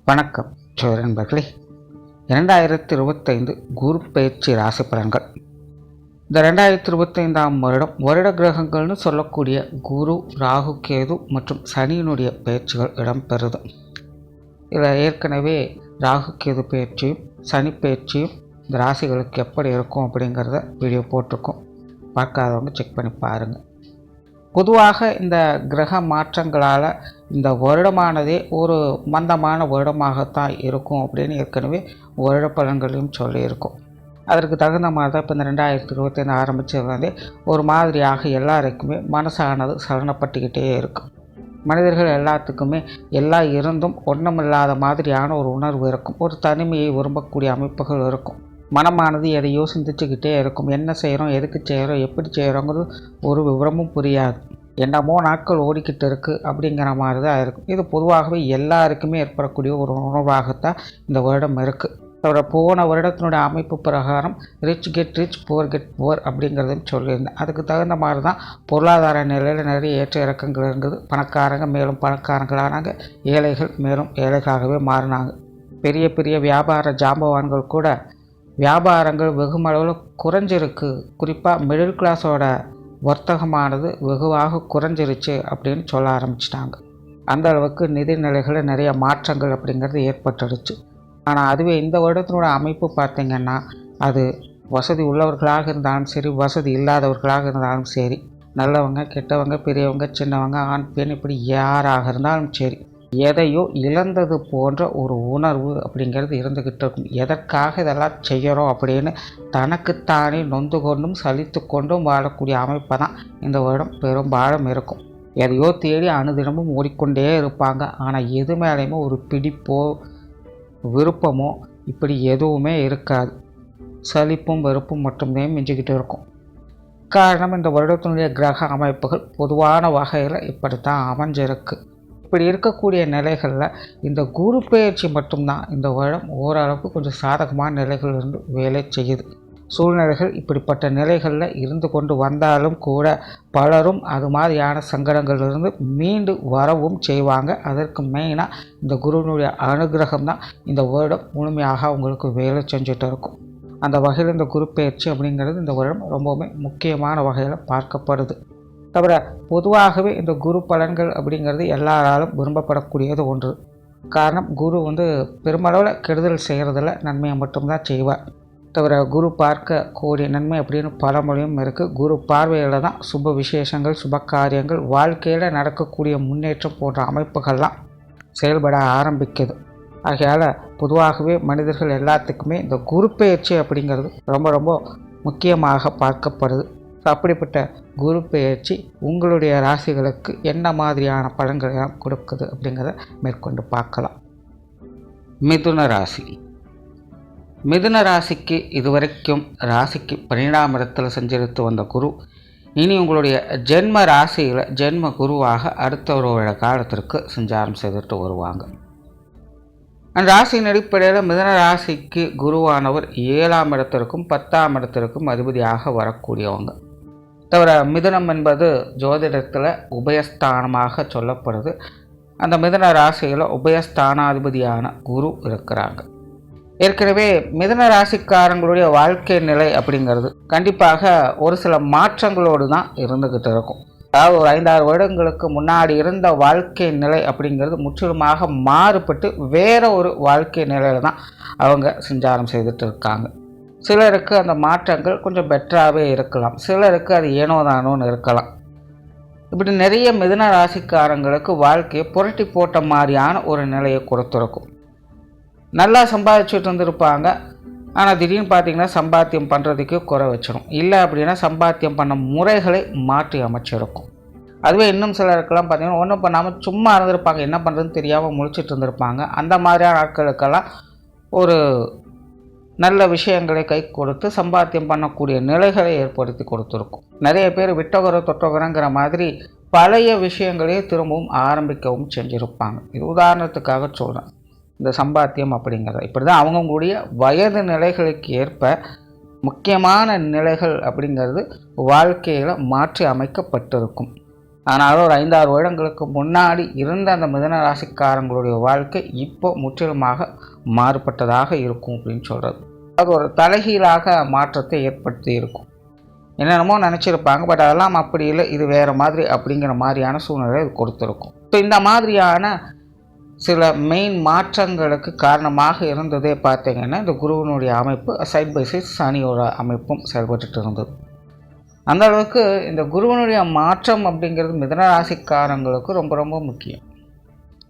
வணக்கம் நண்பர்களே. 2025 குரு பயிற்சி ராசி பலன்கள். இந்த 2025ஆம் வருட கிரகங்கள்னு சொல்லக்கூடிய குரு, ராகு, கேது மற்றும் சனியினுடைய பயிற்சிகள் இடம்பெறுது. இதில் ஏற்கனவே ராகு கேது பயிற்சியும் சனி பயிற்சியும் இந்த ராசிகளுக்கு எப்படி இருக்கும் அப்படிங்கிறத வீடியோ போட்டிருக்கோம். பார்க்காதவங்க செக் பண்ணி பாருங்கள். பொதுவாக இந்த கிரக மாற்றங்களால் இந்த வருடமானதே ஒரு மந்தமான வருடமாகத்தான் இருக்கும் அப்படின்னு ஏற்கனவே வருட பலன்களையும் சொல்லியிருக்கோம். அதற்கு தகுந்த மாதிரி தான் இப்போ இந்த 2025 ஆரம்பித்தது ஒரு மாதிரியாக எல்லாருக்குமே மனசானது சலனப்பட்டுக்கிட்டே இருக்கும். மனிதர்கள் எல்லாத்துக்குமே எல்லாம் இருந்தும் ஒன்றுமில்லாத மாதிரியான ஒரு உணர்வு இருக்கும். ஒரு தனிமையை விரும்பக்கூடிய அமைப்புகள் இருக்கும். மனமானது எதையோ சிந்திச்சுக்கிட்டே இருக்கும். என்ன செய்கிறோம், எதுக்கு செய்கிறோம், எப்படி செய்கிறோங்கிறது ஒரு விவரமும் புரியாது. என்னமோ நாட்கள் ஓடிக்கிட்டு இருக்குது அப்படிங்கிற மாதிரி தான் இருக்கும். இது பொதுவாகவே எல்லாருக்குமே ஏற்படக்கூடிய ஒரு உணர்வாகத்தான் இந்த வருடம் இருக்குது. அதோட போன வருடத்தினுடைய அமைப்பு பிரகாரம் rich get rich, poor get poor அப்படிங்கிறதையும் சொல்லியிருந்தேன். அதுக்கு தகுந்த மாதிரி தான் பொருளாதார நிலையில் நிறைய ஏற்ற இறக்கங்கள் இருந்தது. பணக்காரங்க மேலும் பணக்காரங்களானாங்க, ஏழைகள் மேலும் ஏழைகளாகவே மாறினாங்க. பெரிய பெரிய வியாபார ஜாம்பவான்கள் கூட வியாபாரங்கள் வெகுமளவில் குறைஞ்சிருக்கு. குறிப்பாக மிடில் கிளாஸோட வர்த்தகமானது வெகுவாக குறைஞ்சிருச்சு அப்படின்னு சொல்ல ஆரம்பிச்சிட்டாங்க. அந்த அளவுக்கு நிதி நிலைகளில் நிறைய மாற்றங்கள் அப்படிங்கிறது ஏற்பட்டுடுச்சு. ஆனால் அதுவே இந்த வருடத்தினோட அமைப்பு பார்த்திங்கன்னா, அது வசதி உள்ளவர்களாக இருந்தாலும் சரி, வசதி இல்லாதவர்களாக இருந்தாலும் சரி, நல்லவங்க கெட்டவங்க, பெரியவங்க சின்னவங்க, ஆண் பெண், இப்படி யாராக இருந்தாலும் சரி, எதையோ இழந்தது போன்ற ஒரு உணர்வு அப்படிங்கிறது இருந்துக்கிட்டு இருக்கும். எதற்காக இதெல்லாம் செய்கிறோம் அப்படின்னு தனக்குத்தானே நொந்து கொண்டும் சலித்து கொண்டும் வாழக்கூடிய அமைப்பை தான் இந்த வருடம் பெரும்பாலும் இருக்கும். எதையோ தேடி அனுதினமும் ஓடிக்கொண்டே இருப்பாங்க. ஆனால் எது மேலேயுமே ஒரு பிடிப்போ விருப்பமோ இப்படி எதுவுமே இருக்காது. சலிப்பும் வெறுப்பும் மட்டுமே மிஞ்சிக்கிட்டு இருக்கும். காரணம், இந்த வருடத்தினுடைய கிரக அமைப்புகள் பொதுவான வகையில் இப்படித்தான் அமைஞ்சிருக்கு. இப்படி இருக்கக்கூடிய நிலைகளில் இந்த குரு பயிற்சி மட்டும்தான் இந்த வருடம் ஓரளவுக்கு கொஞ்சம் சாதகமான நிலைகள் இருந்து வேலை செய்யுது. சூழ்நிலைகள் இப்படிப்பட்ட நிலைகளில் இருந்து கொண்டு வந்தாலும் கூட பலரும் அது மாதிரியான சங்கடங்களிலிருந்து மீண்டு வரவும் செய்வாங்க. அதற்கு மெயினாக இந்த குருவினுடைய அனுகிரகம் தான் இந்த வருடம் முழுமையாக அவங்களுக்கு வேலை செஞ்சுட்டு இருக்கும். அந்த வகையில் இந்த குரு பயிற்சி அப்படிங்கிறது இந்த வருடம் ரொம்பவுமே முக்கியமான வகையில் பார்க்கப்படுது. தவிர பொதுவாகவே இந்த குரு பலன்கள் அப்படிங்கிறது எல்லாராலும் விரும்பப்படக்கூடியது ஒன்று. காரணம், குரு பெருமளவில் கெடுதல் செய்கிறதில் நன்மையை மட்டும்தான் செய்வார். தவிர குரு பார்க்க கூடிய நன்மை அப்படின்னு பழமொழியும் இருக்குது. குரு பார்வையில் தான் சுப விசேஷங்கள், சுப காரியங்கள், வாழ்க்கையில் நடக்கக்கூடிய முன்னேற்றம் போன்ற அமைப்புகள்லாம் செயல்பட ஆரம்பிக்குது. ஆகையால் பொதுவாகவே மனிதர்கள் எல்லாத்துக்குமே இந்த குரு பயிற்சி அப்படிங்கிறது ரொம்ப ரொம்ப முக்கியமாக பார்க்கப்படுது. அப்படிப்பட்ட குரு பெயர்ச்சி உங்களுடைய ராசிகளுக்கு என்ன மாதிரியான பலன்களை கொடுக்குது அப்படிங்கிறத மேற்கொண்டு பார்க்கலாம். மிதுன ராசி. மிதுன ராசிக்கு இதுவரைக்கும் ராசிக்கு 12ஆம் இடத்தில் சஞ்சரித்து வந்த குரு இனி உங்களுடைய ஜென்ம ராசியில் ஜென்ம குருவாக அடுத்த ஒரு காலத்திற்கு சஞ்சாரம் செய்துட்டு வருவாங்க. அந்த ராசியின் அடிப்படையில் மிதுன ராசிக்கு குருவானவர் 7ஆம் இடத்திற்கும் 10ஆம் இடத்திற்கும் அதிபதியாக வரக்கூடியவங்க. தவிர மிதுனம் என்பது ஜோதிடத்தில் உபயஸ்தானமாக சொல்லப்படுது. அந்த மிதுன ராசியில் உபயஸ்தானாதிபதியான குரு இருக்கிறாங்க. ஏற்கனவே மிதுன ராசிக்காரங்களுடைய வாழ்க்கை நிலை அப்படிங்கிறது கண்டிப்பாக ஒரு சில மாற்றங்களோடு தான் இருந்துக்கிட்டு இருக்கும். அதாவது ஒரு 5-6 வருடங்களுக்கு முன்னாடி இருந்த வாழ்க்கை நிலை அப்படிங்கிறது முற்றிலுமாக மாறுபட்டு வேற ஒரு வாழ்க்கை நிலையில் தான் அவங்க சஞ்சாரம் செய்துட்டு இருக்காங்க. சிலருக்கு அந்த மாற்றங்கள் கொஞ்சம் பெட்டராகவே இருக்கலாம், சிலருக்கு அது ஏனோதானோன்னு இருக்கலாம். இப்படி நிறைய மிதுன ராசிக்காரங்களுக்கு வாழ்க்கையை புரட்டி போட்ட மாதிரியான ஒரு நிலையை கொடுத்துருக்கும். நல்லா சம்பாதிச்சுட்டு இருந்திருப்பாங்க. ஆனால் திடீர்னு பார்த்திங்கன்னா சம்பாத்தியம் பண்ணுறதுக்கு குறை வச்சிடும். இல்லை அப்படின்னா சம்பாத்தியம் பண்ண முறைகளை மாற்றி அமைச்சிருக்கும். அதுவே இன்னும் சிலருக்கெல்லாம் பார்த்திங்கன்னா ஒன்றும் பண்ணாமல் சும்மா இருந்திருப்பாங்க, என்ன பண்ணுறதுன்னு தெரியாமல் முழிச்சிட்டு இருந்திருப்பாங்க. அந்த மாதிரியான ஆட்களுக்கெல்லாம் ஒரு நல்ல விஷயங்களை கை கொடுத்து சம்பாத்தியம் பண்ணக்கூடிய நிலைகளை ஏற்படுத்தி கொடுத்துருக்கும். நிறைய பேர் விட்டவர தொட்டவரங்கிற மாதிரி பழைய விஷயங்களையே திரும்பவும் ஆரம்பிக்கவும் செஞ்சுருப்பாங்க. இது உதாரணத்துக்காக சொல்கிறேன். இந்த சம்பாத்தியம் அப்படிங்கிறது இப்படி தான் அவங்களுடைய வயது நிலைகளுக்கு ஏற்ப முக்கியமான நிலைகள் அப்படிங்கிறது வாழ்க்கையில் மாற்றி அமைக்கப்பட்டிருக்கும். ஆனாலும் ஒரு 5-6 வருடங்களுக்கு முன்னாடி இருந்த அந்த மிதுன ராசிக்காரங்களுடைய வாழ்க்கை இப்போ முற்றிலுமாக மாறுபட்டதாக இருக்கும் அப்படின்னு சொல்கிறது. அது ஒரு தலைகீழாக மாற்றத்தை ஏற்படுத்தி இருக்கும். என்னென்னமோ நினச்சிருப்பாங்க, பட் அதெல்லாம் அப்படி இல்லை, இது வேறு மாதிரி அப்படிங்கிற மாதிரியான சூழ்நிலை இது கொடுத்துருக்கும். ஸோ இந்த மாதிரியான சில மெயின் மாற்றங்களுக்கு காரணமாக இருந்ததே பார்த்திங்கன்னா இந்த குருவினுடைய அமைப்பு சைட் பை சைட் சனியோட அமைப்பும் செயல்பட்டு இருந்தது. அந்த அளவுக்கு இந்த குருவினுடைய மாற்றம் அப்படிங்கிறது மிதுன ராசிக்காரங்களுக்கு ரொம்ப ரொம்ப முக்கியம்.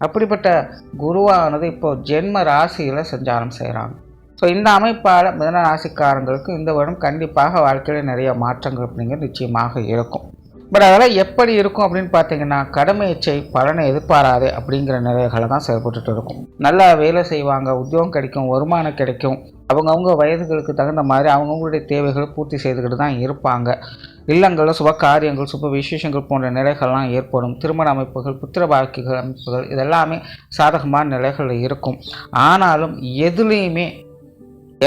அப்படிப்பட்ட குருவானது இப்போ ஜென்ம ராசியில் சஞ்சாரம் செய்கிறாங்க. ஸோ இந்த அமைப்பால் மிதுன ராசிக்காரங்களுக்கு இந்த வருடம் கண்டிப்பாக வாழ்க்கையில் நிறைய மாற்றங்கள் அப்படிங்கிறது நிச்சயமாக இருக்கும். பட் அதெல்லாம் எப்படி இருக்கும் அப்படின்னு பார்த்தீங்கன்னா, கடமை இச்சை பலனை எதிர்பாராதே அப்படிங்கிற நிலைகளை தான் செயல்பட்டு இருக்கும். நல்லா வேலை செய்வாங்க, உத்தியோகம் கிடைக்கும், வருமானம் கிடைக்கும், அவங்கவுங்க வயதுகளுக்கு தகுந்த மாதிரி அவங்கவுங்களுடைய தேவைகளை பூர்த்தி செய்துக்கிட்டு தான் இருப்பாங்க. இல்லங்களில் சுப காரியங்கள், சுப விசேஷங்கள் போன்ற நிலைகள்லாம் ஏற்படும். திருமண அமைப்புகள், புத்திர பாக்கியங்கள் அமைப்புகள் இதெல்லாமே சாதகமான நிலைகளில் இருக்கும். ஆனாலும் எதுலேயுமே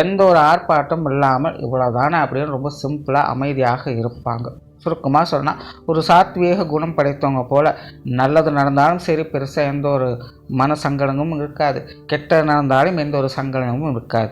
எந்த ஒரு ஆர்ப்பாட்டம் இல்லாமல் இவ்வளோதானே அப்படின்னு ரொம்ப சிம்பிளாக அமைதியாக இருப்பாங்க. சுருக்கமாக சொன்னால் ஒரு சாத்வீக குணம் படைத்தவங்க போல் நல்லது நடந்தாலும் சரி பெருசாக எந்த ஒரு மன சங்கடமும் இருக்காது, கெட்டது நடந்தாலும் எந்த ஒரு சங்கடமும் இருக்காது.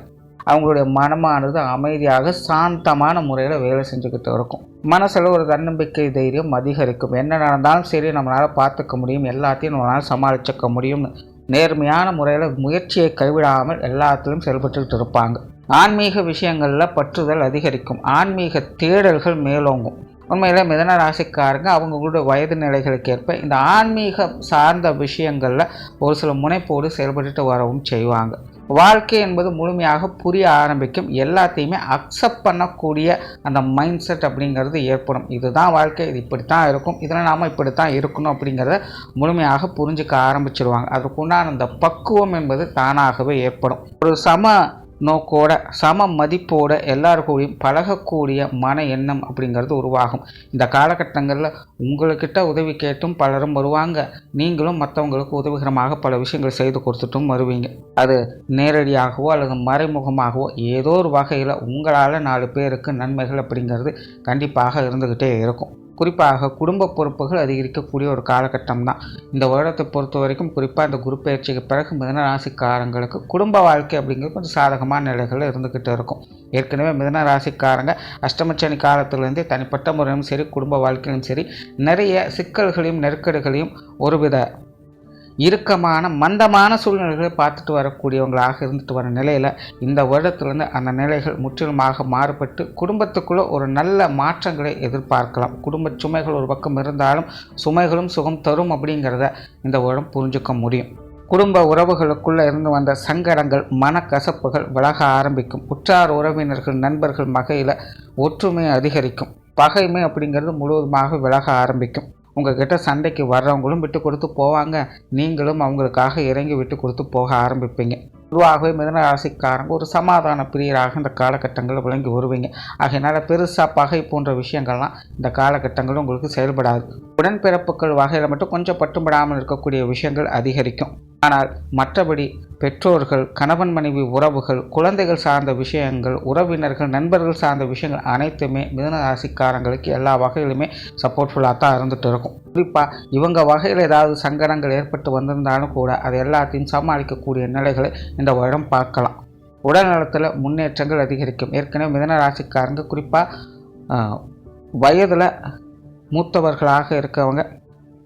அவங்களுடைய மனமானது அமைதியாக சாந்தமான முறையில் வேலை செஞ்சுக்கிட்டு இருக்கும். மனசில் ஒரு தன்னம்பிக்கை தைரியம் அதிகரிக்கும். என்ன நடந்தாலும் சரி நம்மளால் பார்த்துக்க முடியும், எல்லாத்தையும் நம்மளால் சமாளிச்சுக்க முடியும்னு நேர்மையான முறையில் முயற்சியை கைவிடாமல் எல்லாத்திலும் செயல்பட்டுக்கிட்டு இருப்பாங்க. ஆன்மீக விஷயங்களில் பற்றுதல் அதிகரிக்கும், ஆன்மீக தேடல்கள் மேலோங்கும். உண்மையில் மிதுன ராசிக்காரங்க அவங்களுடைய வயது நிலைகளுக்கு ஏற்ப இந்த ஆன்மீக சார்ந்த விஷயங்களில் ஒரு சில முனைப்போடு செயல்பட்டு வரவும் செய்வாங்க. வாழ்க்கை என்பது முழுமையாக புரிய ஆரம்பிக்கும், எல்லாத்தையுமே அக்செப்ட் பண்ணக்கூடிய அந்த மைண்ட் செட் அப்படிங்கிறது ஏற்படும். இதுதான் வாழ்க்கை, இது இப்படித்தான் இருக்கும், இதில் நாம் இப்படித்தான் இருக்கணும் அப்படிங்கிறத முழுமையாக புரிஞ்சுக்க ஆரம்பிச்சிருவாங்க. அதற்குண்டான அந்த பக்குவம் என்பது தானாகவே ஏற்படும். ஒரு சம நோக்கோட சம மதிப்போட எல்லாருக்கூடையும் பழகக்கூடிய மன எண்ணம் அப்படிங்கிறது உருவாகும். இந்த காலகட்டங்களில் உங்கள்கிட்ட உதவி கேட்டும் பலரும் வருவாங்க, நீங்களும் மற்றவங்களுக்கு உதவிகரமாக பல விஷயங்கள் செய்து கொடுத்துட்டும் வருவீங்க. அது நேரடியாகவோ அல்லது மறைமுகமாகவோ ஏதோ ஒரு வகையில் உங்களால் 4 பேருக்கு நன்மைகள் அப்படிங்கிறது கண்டிப்பாக இருந்துக்கிட்டே இருக்கும். குறிப்பாக குடும்ப பொறுப்புகள் அதிகரிக்கக்கூடிய ஒரு காலகட்டம் தான் இந்த வருடத்தை பொறுத்த வரைக்கும். குறிப்பாக இந்த குரு பயிற்சிக்கு பிறகு மிதுன ராசிக்காரங்களுக்கு குடும்ப வாழ்க்கை அப்படிங்கிறது கொஞ்சம் சாதகமான நிலைகளில் இருந்துக்கிட்டு இருக்கும். ஏற்கனவே மிதுன ராசிக்காரங்க அஷ்டமச்சனி காலத்திலேருந்தே தனிப்பட்ட முறையிலும் சரி குடும்ப வாழ்க்கையிலும் சரி நிறைய சிக்கல்களையும் நெருக்கடிகளையும் ஒருவித இறுக்கமான மந்தமான சூழ்நிலைகளை பார்த்துட்டு வரக்கூடியவங்களாக இருந்துட்டு வர நிலையில் இந்த வருடத்திலிருந்து அந்த நிலைகள் முற்றிலுமாக மாறுபட்டு குடும்பத்துக்குள்ளே ஒரு நல்ல மாற்றங்களை எதிர்பார்க்கலாம். குடும்ப சுமைகள் ஒரு பக்கம் இருந்தாலும் சுமைகளும் சுகம் தரும் அப்படிங்கிறத இந்த வருடம் புரிஞ்சுக்க முடியும். குடும்ப உறவுகளுக்குள்ளே இருந்து வந்த சங்கடங்கள் மனக்கசப்புகள் விலக ஆரம்பிக்கும். உற்றார் உறவினர்கள் நண்பர்கள் வகையில் ஒற்றுமை அதிகரிக்கும். பகைமை அப்படிங்கிறது முழுவதுமாக விலக ஆரம்பிக்கும். உங்கள்கிட்ட சண்டைக்கு வர்றவங்களும் விட்டு கொடுத்து போவாங்க, நீங்களும் அவங்களுக்காக இறங்கி விட்டு கொடுத்து போக ஆரம்பிப்பீங்க. பொதுவாகவே மிதுன ராசிக்காரங்க ஒரு சமாதான பிரியராக இந்த காலகட்டங்களில் விளங்கி வருவீங்க. ஆகையினால பெருசாக பகை போன்ற விஷயங்கள்லாம் இந்த காலகட்டங்களும் உங்களுக்கு செயல்படாது. உடன்பிறப்புகள் வகையில் மட்டும் கொஞ்சம் பட்டுப்படாமல் இருக்கக்கூடிய விஷயங்கள் அதிகரிக்கும். ஆனால் மற்றபடி பெற்றோர்கள், கணவன் மனைவி உறவுகள், குழந்தைகள் சார்ந்த விஷயங்கள், உறவினர்கள், நண்பர்கள் சார்ந்த விஷயங்கள் அனைத்துமே மிதுன ராசிக்காரங்களுக்கு எல்லா வகையிலுமே சப்போர்ட்ஃபுல்லாக தான் இருந்துகிட்டு இருக்கும். குறிப்பாக இவங்க வகையில் ஏதாவது சங்கடங்கள் ஏற்பட்டு வந்திருந்தாலும் கூட அதை எல்லாத்தையும் சமாளிக்கக்கூடிய நிலைகளை இந்த வருடம் பார்க்கலாம். உடல் நலத்தில் முன்னேற்றங்கள் அதிகரிக்கும். ஏற்கனவே மிதுன ராசிக்காரங்க குறிப்பாக வயதில் மூத்தவர்களாக இருக்கவங்க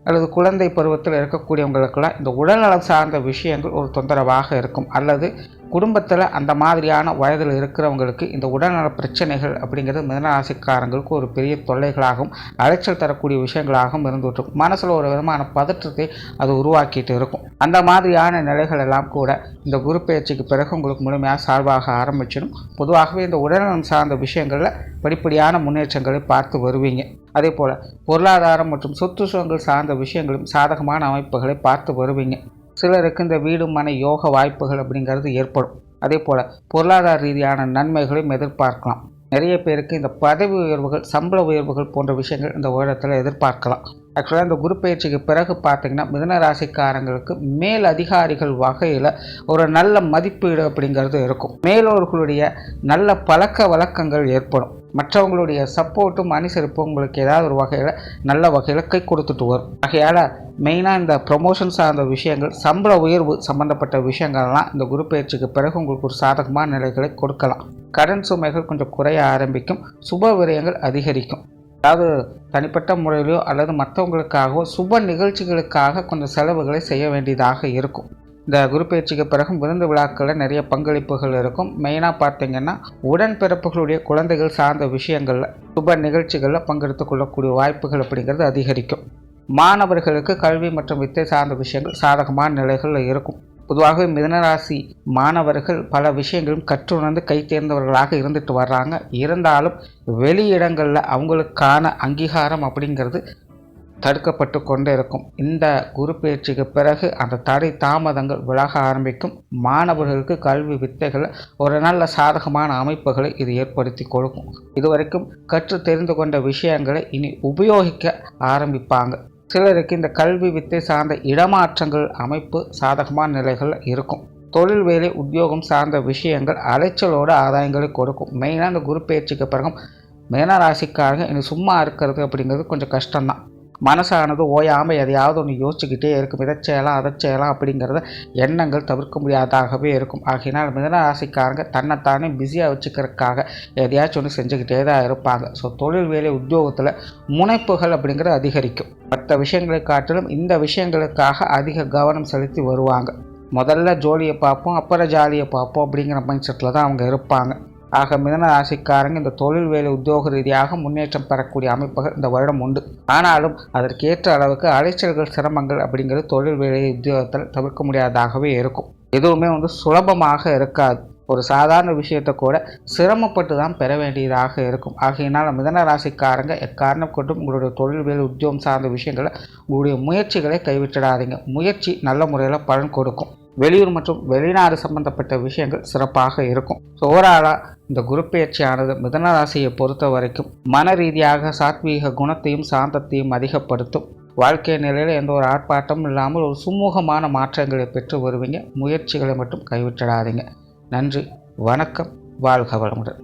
அல்லது குழந்தை பருவத்தில் இருக்கக்கூடியவங்களுக்கெல்லாம் இந்த உடல்நலம் சார்ந்த விஷயங்கள் ஒரு தொந்தரவாக இருக்கும். அல்லது குடும்பத்தில் அந்த மாதிரியான வயதில் இருக்கிறவங்களுக்கு இந்த உடல்நல பிரச்சனைகள் அப்படிங்கிறது மிதுன ராசிக்காரங்களுக்கு ஒரு பெரிய தொல்லைகளாகவும் அலைச்சல் தரக்கூடிய விஷயங்களாகவும் இருந்துகிட்ருக்கும். மனசில் ஒரு விதமான பதற்றத்தை அது உருவாக்கிட்டு இருக்கும். அந்த மாதிரியான நிலைகள் எல்லாம் கூட இந்த குரு பயிற்சிக்கு பிறகு உங்களுக்கு முழுமையாக சால்வாக ஆரம்பிச்சிடும். பொதுவாகவே இந்த உடல்நலம் சார்ந்த விஷயங்களில் படிப்படியான முன்னேற்றங்களை பார்த்து வருவீங்க. அதே போல் பொருளாதாரம் மற்றும் சொத்து சுகங்கள் சார்ந்த விஷயங்களும் சாதகமான அமைப்புகளை பார்த்து வருவீங்க. சிலருக்கு இந்த வீடு மனை யோக வாய்ப்புகள் அப்படிங்கிறது ஏற்படும். அதே போல் பொருளாதார ரீதியான நன்மைகளையும் எதிர்பார்க்கலாம். நிறைய பேருக்கு இந்த பதவி உயர்வுகள், சம்பள உயர்வுகள் போன்ற விஷயங்கள் இந்த வருடத்தில் எதிர்பார்க்கலாம். ஆக்சுவலாக இந்த குரு பயிற்சிக்கு பிறகு பார்த்திங்கன்னா மிதுன ராசிக்காரங்களுக்கு மேல் அதிகாரிகள் வகையில் ஒரு நல்ல மதிப்பீடு அப்படிங்கிறது இருக்கும். மேலோர்களுடைய நல்ல பழக்க வழக்கங்கள் ஏற்படும். மற்றவங்களுடைய சப்போர்ட்டும் அனுசரிப்பும் உங்களுக்கு ஏதாவது ஒரு வகையில் நல்ல வகையில் கை கொடுத்துட்டு வரும். ஆகையால் மெயினாக இந்த ப்ரொமோஷன் சார்ந்த விஷயங்கள், சம்பள உயர்வு சம்பந்தப்பட்ட விஷயங்கள்லாம் இந்த குரு பயிற்சிக்கு பிறகு உங்களுக்கு ஒரு சாதகமான நிலைகளை கொடுக்கலாம். கடன் சுமைகள் கொஞ்சம் குறைய ஆரம்பிக்கும். சுப விரயங்கள் அதிகரிக்கும். அதாவது தனிப்பட்ட முறையிலோ அல்லது மற்றவங்களுக்காகவோ சுப நிகழ்ச்சிகளுக்காக கொஞ்சம் செலவுகளை செய்ய வேண்டியதாக இருக்கும். இந்த குரு பயிற்சிக்கு பிறகு விருந்து விழாக்களில் நிறைய பங்களிப்புகள் இருக்கும். மெயினாக பார்த்திங்கன்னா உடன்பிறப்புகளுடைய குழந்தைகள் சார்ந்த விஷயங்களில் சுப நிகழ்ச்சிகளில் பங்கெடுத்து கொள்ளக்கூடிய வாய்ப்புகள் அப்படிங்கிறது அதிகரிக்கும். மாணவர்களுக்கு கல்வி மற்றும் வித்தை சார்ந்த விஷயங்கள் சாதகமான நிலைகளில் இருக்கும். பொதுவாகவே மிதுனராசி மாணவர்கள் பல விஷயங்களும் கற்றுணர்ந்து கை தேர்ந்தவர்களாக இருந்துட்டு வர்றாங்க. இருந்தாலும் வெளியிடங்களில் அவங்களுக்கான அங்கீகாரம் அப்படிங்கிறது தடுக்கப்பட்டு கொண்டே இருக்கும். இந்த குரு பயிற்சிக்கு பிறகு அந்த தடை தாமதங்கள் விலக ஆரம்பிக்கும். மாணவர்களுக்கு கல்வி வித்தைகளை ஒரு நல்ல சாதகமான அமைப்புகளை இது ஏற்படுத்தி கொடுக்கும். இதுவரைக்கும் கற்று தெரிந்து கொண்ட விஷயங்களை இனி உபயோகிக்க ஆரம்பிப்பாங்க. சிலருக்கு இந்த கல்வி வித்தை சார்ந்த இடமாற்றங்கள் அமைப்பு சாதகமான நிலைகள் இருக்கும். தொழில் வேலை உத்தியோகம் சார்ந்த விஷயங்கள் அலைச்சலோட ஆதாயங்களை கொடுக்கும். மெயினாக இந்த குரு பயிற்சிக்கு பிறகும் மீன ராசிக்காரங்க இனி சும்மா இருக்கிறது அப்படிங்கிறது கொஞ்சம் கஷ்டம்தான். மனசானது ஓயாமல் எதையாவது ஒன்று யோசிச்சுக்கிட்டே இருக்கும். இதை செய்யலாம் அதை செய்யலாம் அப்படிங்கிறத எண்ணங்கள் தவிர்க்க முடியாதாகவே இருக்கும். ஆகையினால் மிதுன ராசிக்காரங்க தன்னைத்தானே பிஸியாக வச்சுக்கிறதுக்காக எதையாச்சும் ஒன்று செஞ்சுக்கிட்டே தான் இருப்பாங்க. ஸோ தொழில் வேலை உத்தியோகத்தில் முனைப்புகள் அப்படிங்கிறது அதிகரிக்கும். மற்ற விஷயங்களை காட்டிலும் இந்த விஷயங்களுக்காக அதிக கவனம் செலுத்தி வருவாங்க. முதல்ல ஜோலியை பார்ப்போம், அப்புறம் ஜாலியை பார்ப்போம் அப்படிங்கிற மைண்ட் செட்டில் தான் அவங்க இருப்பாங்க. ஆக மிதுன ராசிக்காரங்க இந்த தொழில் வேலை உத்தியோக ரீதியாக முன்னேற்றம் பெறக்கூடிய அமைப்புகள் இந்த வருடம் உண்டு. ஆனாலும் அதற்கேற்ற அளவுக்கு அலைச்சல்கள் சிரமங்கள் அப்படிங்கிறது தொழில் வேலை உத்தியோகத்தில் தவிர்க்க முடியாததாகவே இருக்கும். எதுவுமே சுலபமாக இருக்காது. ஒரு சாதாரண விஷயத்தை கூட சிரமப்பட்டு தான் பெற வேண்டியதாக இருக்கும். ஆகையினால் மிதுன ராசிக்காரங்க எக்காரணம் கொண்டும் உங்களுடைய தொழில் வேலை உத்தியோகம் சார்ந்த விஷயங்களை உங்களுடைய முயற்சிகளை கைவிட்டுடாதீங்க. முயற்சி நல்ல முறையில் பலன் கொடுக்கும். வெளியூர் மற்றும் வெளிநாடு சம்பந்தப்பட்ட விஷயங்கள் சிறப்பாக இருக்கும். ஸோ ஓவராலாக இந்த குரு பயிற்சியானது மிதுன ராசியை பொறுத்த வரைக்கும் மன ரீதியாக சாத்வீக குணத்தையும் சாந்தத்தையும் அதிகப்படுத்தும். வாழ்க்கை நிலையில் எந்த ஒரு ஆர்ப்பாட்டமும் இல்லாமல் ஒரு சுமூகமான மாற்றங்களை பெற்று வருவீங்க. முயற்சிகளை மட்டும் கைவிட்டுடாதீங்க. நன்றி, வணக்கம், வாழ்க வளமுடன்.